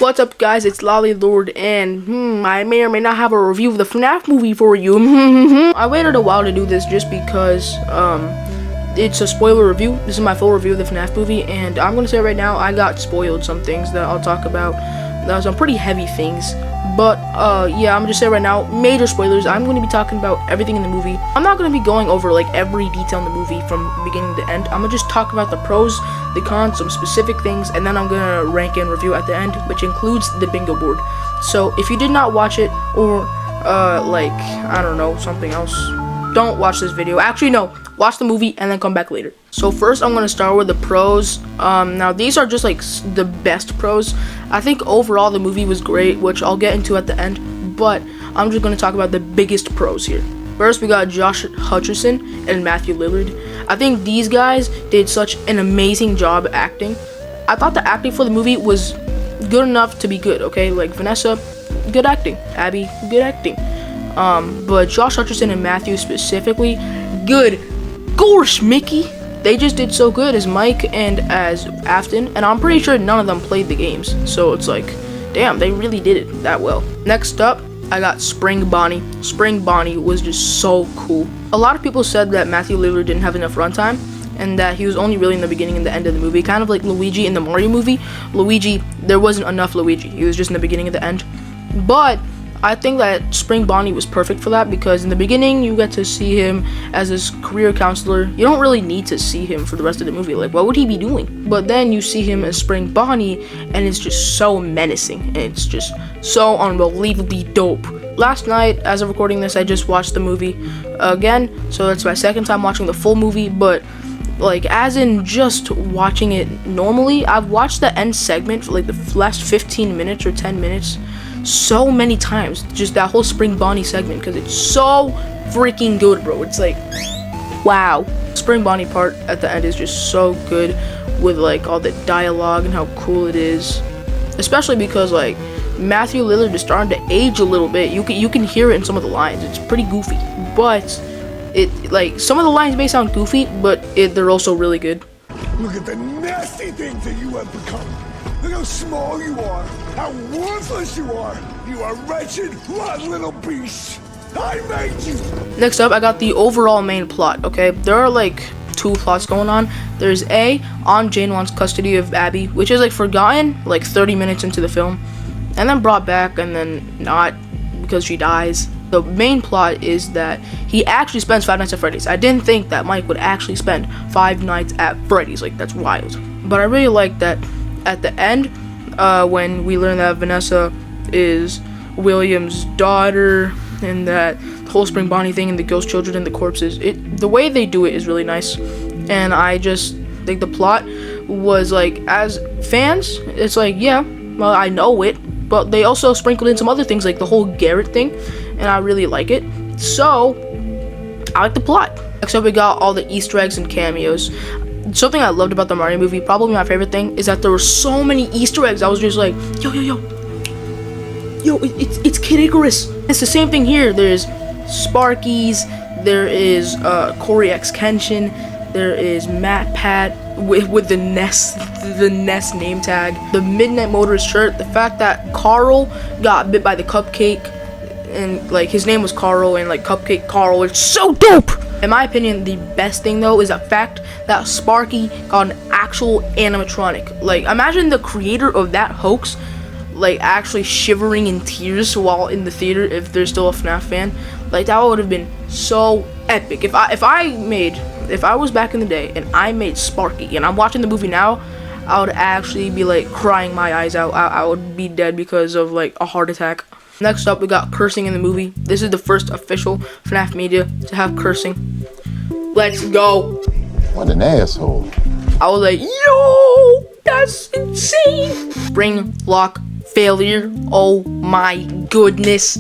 What's up, guys? It's Lolly Lord, and I may or may not have a review of the FNAF movie for you. I waited a while to do this just because it's a spoiler review. This is my full review of the FNAF movie, and I'm gonna say right now I got spoiled some things that I'll talk about. Some pretty heavy things, but yeah, I'm gonna just say right now, major spoilers. I'm gonna be talking about everything in the movie. I'm not gonna be going over like every detail in the movie from beginning to end. I'm gonna just talk about the pros, the cons, some specific things, and then I'm gonna rank and review at the end, which includes the bingo board. So if you did not watch it, or like, I don't know, something else, don't watch this video. Actually, no, watch the movie and then come back later. So first I'm gonna start with the pros. Now these are just like the best pros. I think overall the movie was great, which I'll get into at the end, but I'm just gonna talk about the biggest pros here. First, we got Josh Hutcherson and Matthew Lillard. I think these guys did such an amazing job acting. I thought the acting for the movie was good enough to be good, okay? Like Vanessa, good acting. Abby, good acting. But Josh Hutcherson and Matthew specifically, good. Gosh, Mickey! They just did so good as Mike and as Afton, and I'm pretty sure none of them played the games. So it's like, damn, they really did it that well. Next up, I got Spring Bonnie. Spring Bonnie was just so cool. A lot of people said that Matthew Lillard didn't have enough runtime, and that he was only really in the beginning and the end of the movie, kind of like Luigi in the Mario movie. Luigi, there wasn't enough Luigi. He was just in the beginning and the end. But I think that Spring Bonnie was perfect for that, because in the beginning you get to see him as this career counselor. You don't really need to see him for the rest of the movie. Like, what would he be doing? But then you see him as Spring Bonnie, and it's just so menacing, and it's just so unbelievably dope. Last night, as of recording this, I just watched the movie again, so that's my second time watching the full movie. But like, as in just watching it normally, I've watched the end segment for like the last 15 minutes or 10 minutes so many times, just that whole Spring Bonnie segment, because it's so freaking good, bro. It's like, wow. Spring Bonnie part at the end is just so good, with like all the dialogue and how cool it is, especially because like Matthew Lillard is starting to age a little bit. You can hear it in some of the lines. It's pretty goofy, but it, like, some of the lines may sound goofy, but they're also really good. Look at the nasty things that you have become. Look how small you are, how worthless you are. You are wretched, rotten little beast. I made you. Next up, I got the overall main plot, okay? There are like two plots going on. There's on Jane wants custody of Abby, which is like forgotten like 30 minutes into the film, and then brought back, and then not, because she dies. The main plot is that he actually spends 5 nights at Freddy's. I didn't think that Mike would actually spend 5 nights at Freddy's. Like, that's wild. But I really like that at the end, when we learn that Vanessa is William's daughter, and that the whole Spring Bonnie thing and the ghost children and the corpses, the way they do it is really nice. And I just think the plot was like, as fans, it's like, yeah, well, I know it, but they also sprinkled in some other things, like the whole Garrett thing, and I really like it. So I like the plot. Next up, we got all the Easter eggs and cameos. Something I loved about the Mario movie, probably my favorite thing, is that there were so many Easter eggs. I was just like, yo, it's Kid Icarus. It's the same thing here. There's Sparky's, there is Corey X Kenshin, there is Matt Pat with the Ness name tag, the Midnight Motorist shirt, the fact that Carl got bit by the cupcake, and like his name was Carl, and like Cupcake Carl. It's so dope. In my opinion, the best thing though is the fact that Sparky got an actual animatronic. Like, imagine the creator of that hoax like actually shivering in tears while in the theater, if they're still a FNAF fan. Like, that would have been so epic. If I was back in the day and I made Sparky and I'm watching the movie now, I would actually be like crying my eyes out. I would be dead because of like a heart attack. Next up, we got cursing in the movie. This is the first official FNAF media to have cursing. Let's go. What an asshole. I was like, yo, that's insane. Spring lock failure. Oh my goodness.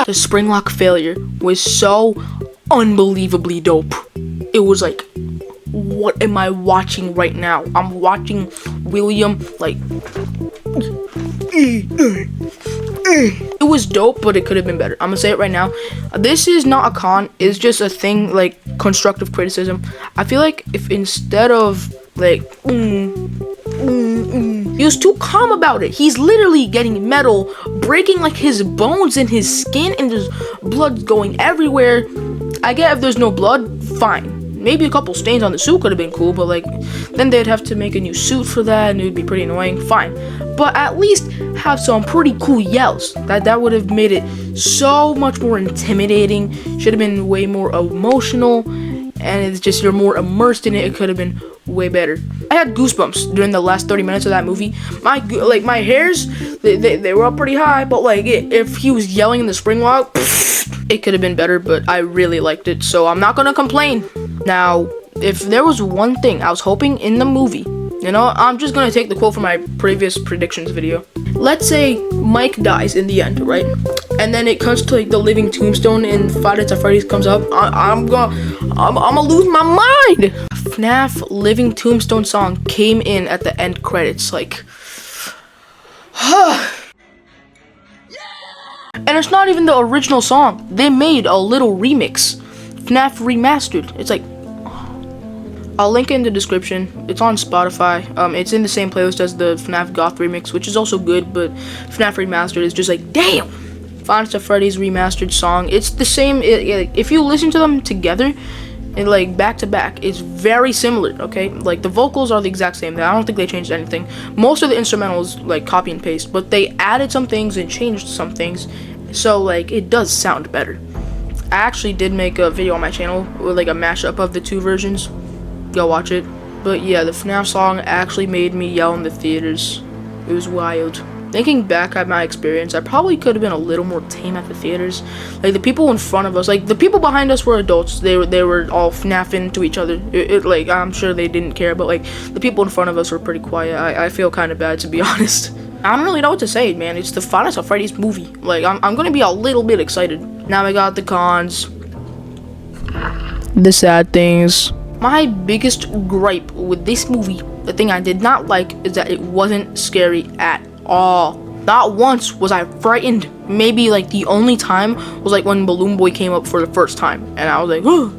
The spring lock failure was so unbelievably dope. It was like, what am I watching right now? I'm watching William like it was dope, but it could have been better. I'm gonna say it right now. This is not a con, it's just a thing, like constructive criticism. I feel like if instead of like he was too calm about it. He's literally getting metal, breaking like his bones and his skin, and there's blood going everywhere. I get if there's no blood, fine. Maybe a couple stains on the suit could have been cool, but like then they'd have to make a new suit for that and it would be pretty annoying. Fine. But at least have some pretty cool yells. That would have made it so much more intimidating. Should have been way more emotional, and it's just you're more immersed in it. It could have been way better. I had goosebumps during the last 30 minutes of that movie. My hairs, they were up pretty high, but like if he was yelling in the spring walk, it could have been better, but I really liked it, so I'm not gonna complain. Now, if there was one thing I was hoping in the movie, you know, I'm just gonna take the quote from my previous predictions video. Let's say Mike dies in the end, right? And then it comes to like the living tombstone and Friday Freddy's comes up. I'm gonna lose my mind. FNAF Living Tombstone song came in at the end credits, like, and it's not even the original song. They made a little remix, FNAF Remastered. It's like, I'll link it in the description. It's on Spotify. It's in the same playlist as the FNAF Goth remix, which is also good, but FNAF Remastered is just like, damn! Five Nights at Freddy's Remastered song. It's the same. If you listen to them together, and like back to back, it's very similar, okay? Like the vocals are the exact same. I don't think they changed anything. Most of the instrumentals like copy and paste, but they added some things and changed some things, so like it does sound better. I actually did make a video on my channel with like a mashup of the two versions. Go watch it. But yeah, the FNAF song actually made me yell in the theaters. It was wild. Thinking back at my experience, I probably could have been a little more tame at the theaters. Like the people in front of us, like the people behind us were adults. They were all FNAFing to each other. Like I'm sure they didn't care, but like the people in front of us were pretty quiet. I feel kind of bad, to be honest. I don't really know what to say, man. It's the Five Nights at Freddy's movie. Like I'm gonna be a little bit excited. Now I got the cons, the sad things. My biggest gripe with this movie, the thing I did not like, is that it wasn't scary at all. Not once was I frightened. Maybe like the only time was like when Balloon Boy came up for the first time, and I was like, oh,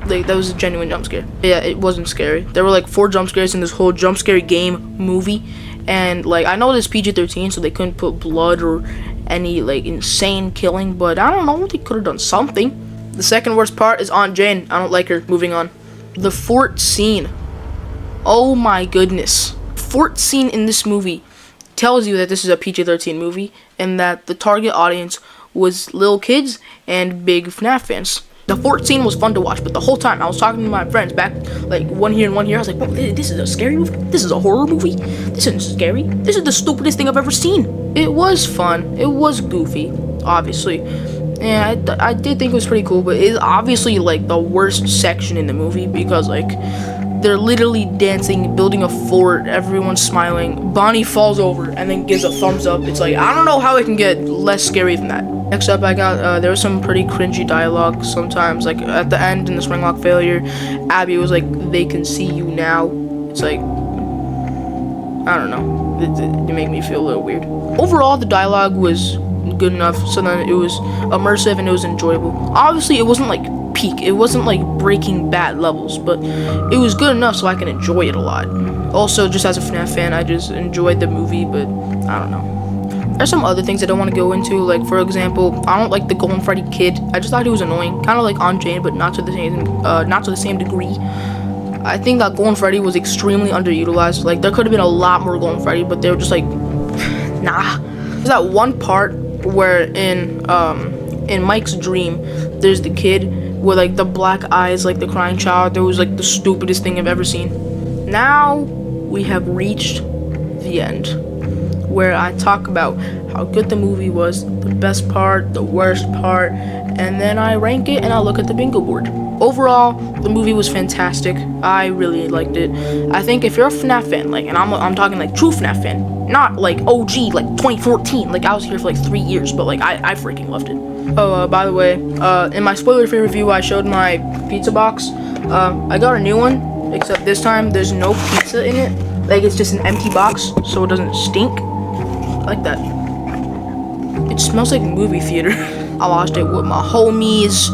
like that was a genuine jump scare. Yeah, it wasn't scary. There were like 4 jump scares in this whole jump scare game movie, and like I know it's PG-13, so they couldn't put blood or any like insane killing, but I don't know, they could have done something. The second worst part is Aunt Jane. I don't like her. Moving on. The fort scene. Oh my goodness. Fort scene in this movie tells you that this is a PG-13 movie and that the target audience was little kids and big FNAF fans. The fort scene was fun to watch, but the whole time I was talking to my friends back, like one here and one here, I was like, this is a scary movie? This is a horror movie? This isn't scary. This is the stupidest thing I've ever seen. It was fun. It was goofy, obviously. And I did think it was pretty cool, but it's obviously like the worst section in the movie because like they're literally dancing, building a fort, everyone's smiling. Bonnie falls over and then gives a thumbs up. It's like, I don't know how it can get less scary than that. Next up, I got there was some pretty cringy dialogue sometimes. Like at the end in the spring lock failure, Abby was like, "They can see you now." It's like, I don't know. It made me feel a little weird. Overall, the dialogue was good enough so then it was immersive and it was enjoyable. Obviously it wasn't like peak, it wasn't like Breaking Bad levels, but it was good enough so I can enjoy it a lot. Also, just as a FNAF fan, I just enjoyed the movie, but I don't know. There's some other things I don't want to go into, like for example, I don't like the Golden Freddy kid. I just thought he was annoying, kind of like Aunt Jane, but not to the same degree. I think that Golden Freddy was extremely underutilized. Like there could have been a lot more Golden Freddy, but they were just like, nah. There's that one part where in Mike's dream, there's the kid with like the black eyes, like the crying child. That was like the stupidest thing I've ever seen. Now we have reached the end, where I talk about how good the movie was, the best part, the worst part, and then I rank it and I look at the bingo board. Overall, the movie was fantastic. I really liked it. I think if you're a FNAF fan, like, and I'm talking like true FNAF fan, not like OG, like 2014, like I was here for like 3 years, but like I freaking loved it. Oh, by the way, in my spoiler-free review, I showed my pizza box. I got a new one, except this time there's no pizza in it. Like it's just an empty box, so it doesn't stink. I like that. It smells like movie theater. I watched it with my homies.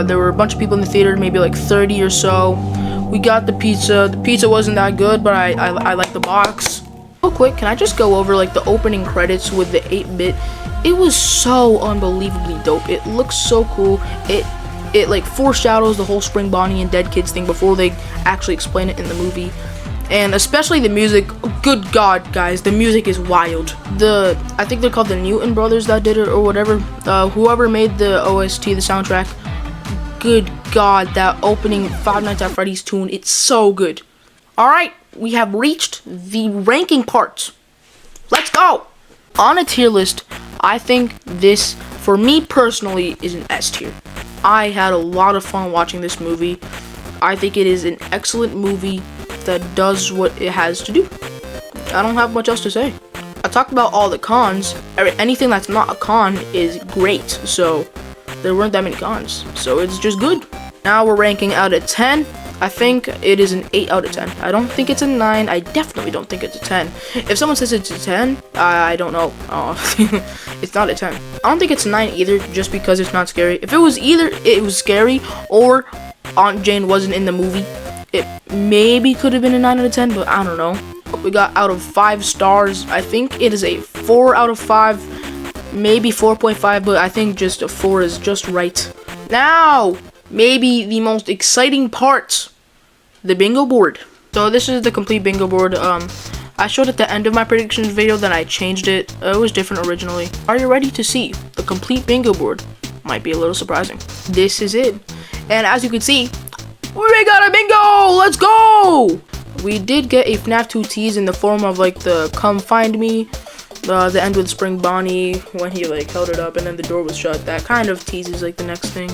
There were a bunch of people in the theater, maybe like 30 or so. We got the pizza. The pizza wasn't that good, but I liked the box. Real quick, can I just go over like the opening credits with the 8-bit? It was so unbelievably dope. It looks so cool. It like foreshadows the whole Spring Bonnie and Dead Kids thing before they actually explain it in the movie. And especially the music, good God, guys, the music is wild. I think they're called the Newton Brothers that did it or whatever. Whoever made the OST, the soundtrack, good God, that opening Five Nights at Freddy's tune, it's so good. Alright, we have reached the ranking part. Let's go! On a tier list, I think this, for me personally, is an S tier. I had a lot of fun watching this movie. I think it is an excellent movie that does what it has to do. I don't have much else to say. I talked about all the cons. Anything that's not a con is great, so there weren't that many cons, so it's just good. Now we're ranking out of 10. I think it is an 8 out of 10. I don't think it's a 9. I definitely don't think it's a 10. If someone says it's a 10, I don't know. It's not a 10. I don't think it's a 9 either, just because it's not scary. If it was either it was scary or Aunt Jane wasn't in the movie, it maybe could have been a 9 out of 10, but I don't know. We got out of 5 stars. I think it is a 4 out of 5, maybe 4.5, but I think just a 4 is just right. Now, maybe the most exciting part, the bingo board. So this is the complete bingo board. I showed at the end of my predictions video, then I changed it. It was different originally. Are you ready to see the complete bingo board? Might be a little surprising. This is it. And as you can see, we got a bingo! Let's go! We did get a FNAF 2 tease in the form of like the Come Find Me, the end with Spring Bonnie when he like held it up and then the door was shut. That kind of teases like the next thing.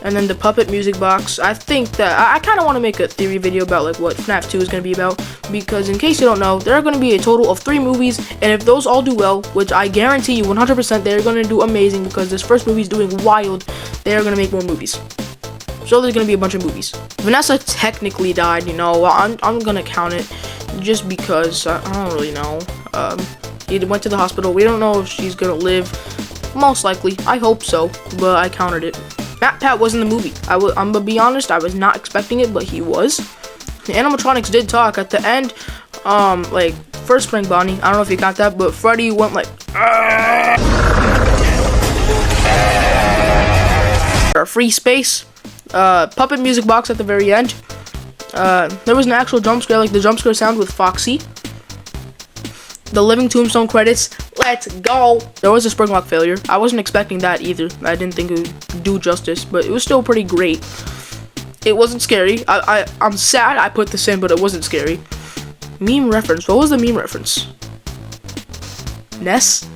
And then the puppet music box. I think that I kind of want to make a theory video about like what FNAF 2 is going to be about, because in case you don't know, there are going to be a total of 3 movies, and if those all do well, which I guarantee you 100% they're going to do amazing, because this first movie is doing wild, they are going to make more movies. So there's gonna be a bunch of movies. Vanessa technically died, you know. I'm gonna count it just because I don't really know. He went to the hospital. We don't know if she's gonna live. Most likely, I hope so, but I counted it. Matt Pat was in the movie. I'm gonna be honest, I was not expecting it, but he was. The animatronics did talk at the end. Like first Spring Bonnie. I don't know if you got that, but Freddy went like. Free space. Puppet music box at the very end. There was an actual jump scare, like the jump scare sound with Foxy. The Living Tombstone credits. Let's go! There was a spring lock failure. I wasn't expecting that either. I didn't think it would do justice, but it was still pretty great. It wasn't scary. I'm sad I put this in, but it wasn't scary. Meme reference. What was the meme reference? Ness?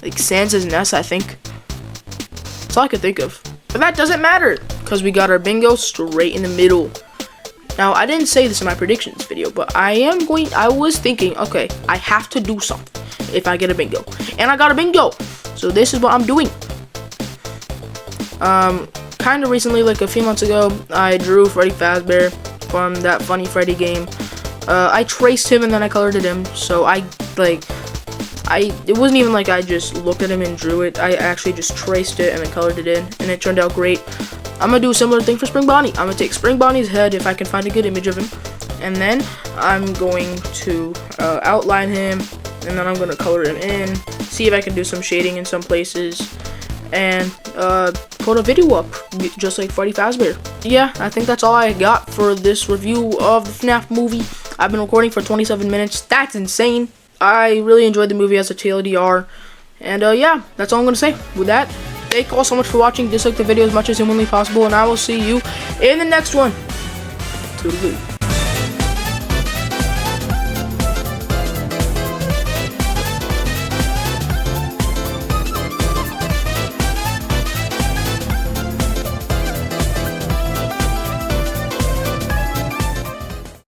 Like Sansa's Ness, I think. That's all I could think of. But that doesn't matter, because we got our bingo straight in the middle. Now, I didn't say this in my predictions video, but I was thinking, okay, I have to do something if I get a bingo. And I got a bingo! So this is what I'm doing. Kind of recently, like a few months ago, I drew Freddy Fazbear from that Funny Freddy game. I traced him and then I colored it in, so it wasn't even like I just looked at him and drew it. I actually just traced it and then colored it in, and it turned out great. I'm gonna do a similar thing for Spring Bonnie. I'm gonna take Spring Bonnie's head if I can find a good image of him, and then I'm going to outline him, and then I'm gonna color him in, see if I can do some shading in some places, and put a video up, just like Freddy Fazbear. Yeah, I think that's all I got for this review of the FNAF movie. I've been recording for 27 minutes. That's insane. I really enjoyed the movie as a TLDR, and yeah, that's all I'm gonna say. With that, thank you all so much for watching. Dislike the video as much as humanly possible, and I will see you in the next one. Toodaloo.